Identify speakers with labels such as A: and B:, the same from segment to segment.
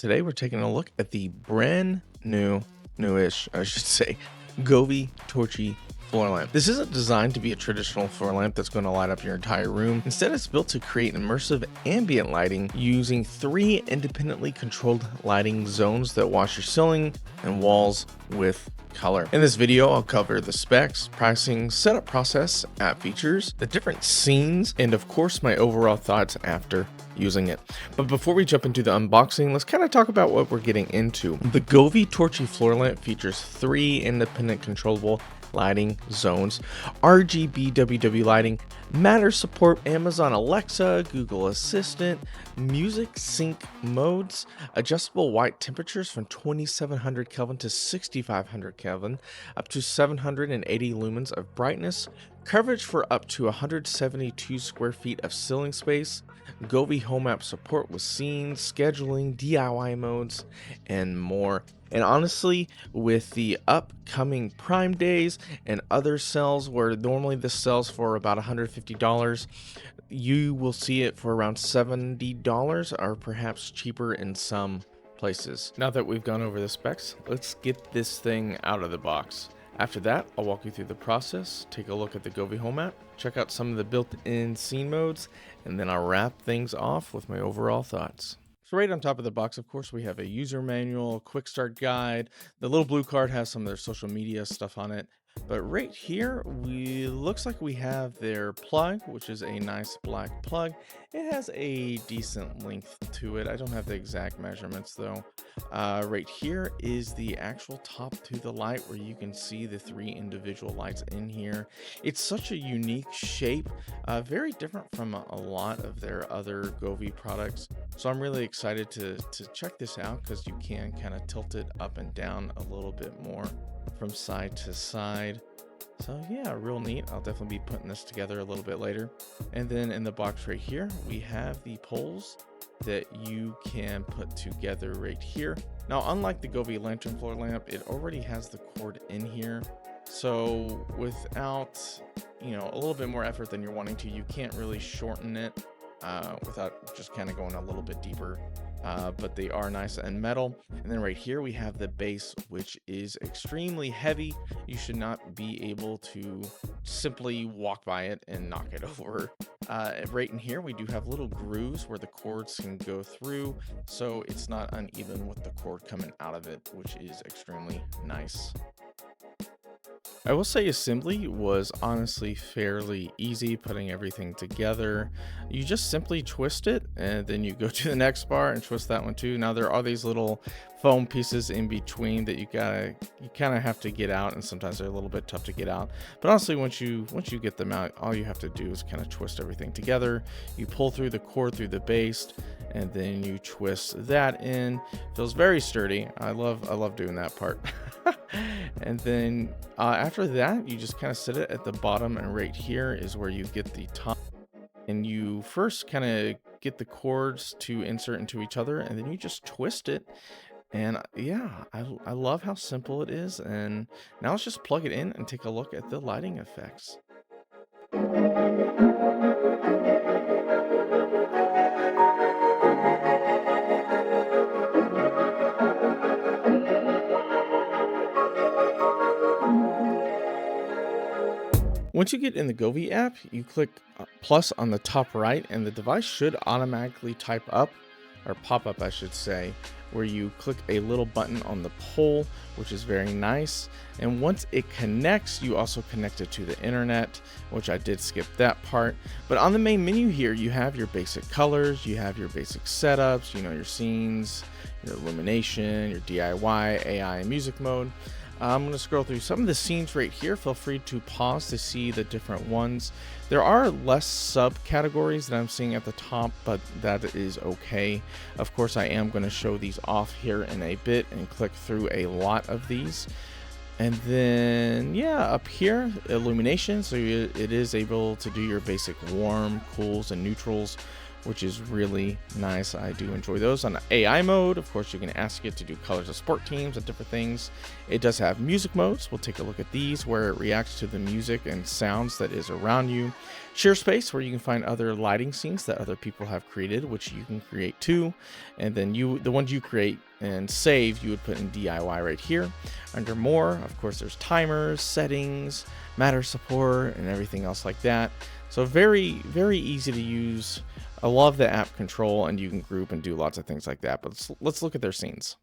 A: Today we're taking a look at the brand newish, I should say, Govee Torchiere Floor Lamp. This isn't designed to be a traditional floor lamp that's going to light up your entire room. Instead, it's built to create immersive ambient lighting using 3 independently controlled lighting zones that wash your ceiling and walls with color. In this video, I'll cover the specs, pricing, setup process, app features, the different scenes, and of course my overall thoughts after using it. But before we jump into the unboxing, let's kind of talk about what we're getting into. The Govee Torchiere Floor Lamp features 3 independent controllable lighting zones, RGB WW lighting, Matter support, Amazon Alexa, Google Assistant, music sync modes, adjustable white temperatures from 2700 Kelvin to 6500 Kelvin, up to 780 lumens of brightness, coverage for up to 172 square feet of ceiling space, Govee Home App support with scenes, scheduling, DIY modes, and more. And honestly, with the upcoming Prime Days and other sales where normally this sells for about $150, you will see it for around $70 or perhaps cheaper in some places. Now that we've gone over the specs, let's get this thing out of the box. After that, I'll walk you through the process, take a look at the Govee Home app, check out some of the built-in scene modes, and then I'll wrap things off with my overall thoughts. So right on top of the box, of course, we have a user manual, quick start guide. The little blue card has some of their social media stuff on it. But right here, looks like we have their plug, which is a nice black plug. It has a decent length to it. I don't have the exact measurements though. Right here is the actual top to the light where you can see the 3 individual lights in here. It's such a unique shape, very different from a lot of their other Govee products. So I'm really excited to check this out because you can kind of tilt it up and down a little bit more from side to side. So yeah, real neat. I'll definitely be putting this together a little bit later. And then in the box right here, we have the poles that you can put together right here. Now, unlike the Govee Lantern Floor Lamp, it already has the cord in here. So without, a little bit more effort than you're wanting to, you can't really shorten it without just kind of going a little bit deeper. But they are nice and metal. And then right here we have the base, which is extremely heavy. You should not be able to simply walk by it and knock it over. Right in here we do have little grooves where the cords can go through, so it's not uneven with the cord coming out of it, which is extremely nice. I will say assembly was honestly fairly easy, putting everything together. You just simply twist it and then you go to the next bar and twist that one too. Now there are these little foam pieces in between that you kind of have to get out, and sometimes they're a little bit tough to get out. But honestly, once you get them out, all you have to do is kind of twist everything together. You pull through the cord through the base and then you twist that in. Feels very sturdy. I love doing that part. And then after that, you just kind of sit it at the bottom, and right here is where you get the top. And you first kind of get the cords to insert into each other, and then you just twist it. And yeah, I love how simple it is. And now let's just plug it in and take a look at the lighting effects. Once you get in the Govee app, you click plus on the top right, and the device should automatically type up, or pop up I should say, where you click a little button on the pole, which is very nice. And once it connects, you also connect it to the internet, which I did skip that part. But on the main menu here, you have your basic colors, you have your basic setups, your scenes, your illumination, your DIY, AI, and music mode. I'm going to scroll through some of the scenes right here. Feel free to pause to see the different ones. There are less subcategories that I'm seeing at the top, but that is okay. Of course, I am going to show these off here in a bit and click through a lot of these. And then, yeah, up here, illumination. So it is able to do your basic warm, cools, and neutrals which is really nice. I do enjoy those. On AI mode, of course, you can ask it to do colors of sport teams and different things. It does have music modes. We'll take a look at these, where it reacts to the music and sounds that is around you. Share space, where you can find other lighting scenes that other people have created, which you can create too. And then the ones you create and save, you would put in DIY right here. Under more, of course, there's timers, settings, matter support, and everything else like that. So very, very easy to use. I love the app control, and you can group and do lots of things like that. But let's look at their scenes.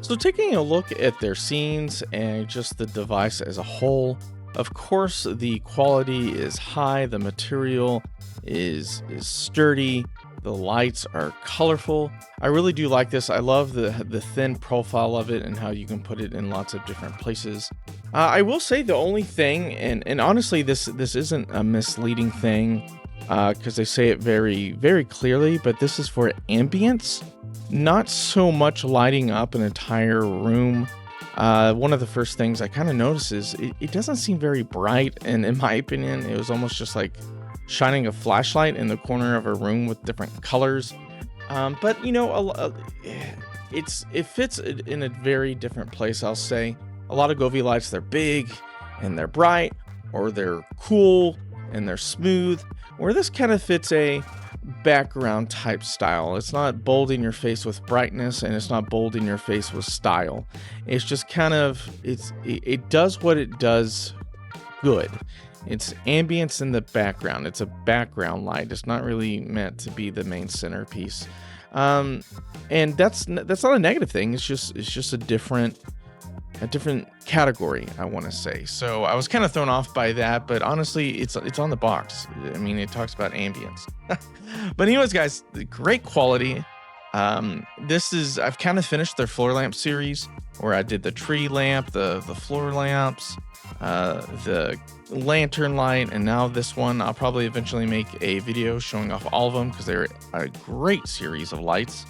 A: So taking a look at their scenes and just the device as a whole, of course, the quality is high, the material is sturdy, the lights are colorful. I really do like this. I love the thin profile of it and how you can put it in lots of different places. I will say the only thing, and honestly, this isn't a misleading thing, because they say it very, very clearly, but this is for ambience, not so much lighting up an entire room. One of the first things I kind of noticed is it doesn't seem very bright, and in my opinion, it was almost just like shining a flashlight in the corner of a room with different colors. But you know, it fits in a very different place. I'll say a lot of Govee lights, they're big and they're bright, or they're cool and they're smooth, where this kind of fits a background type style. It's not bold in your face with brightness, and it's not bold in your face with style. It's just kind of, it does what it does good. It's ambience in the background. It's a background light. It's not really meant to be the main centerpiece. And that's not a negative thing. It's just a different category, I want to say. So I was kind of thrown off by that, but honestly, it's on the box. I mean, it talks about ambience. But anyways, guys, great quality. I've kind of finished their floor lamp series where I did the tree lamp, the floor lamps, the lantern light, and now this one. I'll probably eventually make a video showing off all of them because they're a great series of lights.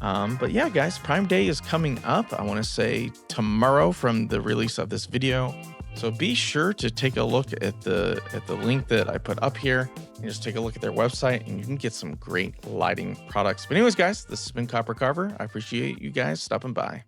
A: But yeah, guys, Prime Day is coming up. I want to say tomorrow from the release of this video. So be sure to take a look at the link that I put up here and just take a look at their website, and you can get some great lighting products. But anyways, guys, this has been CopperCarver. I appreciate you guys stopping by.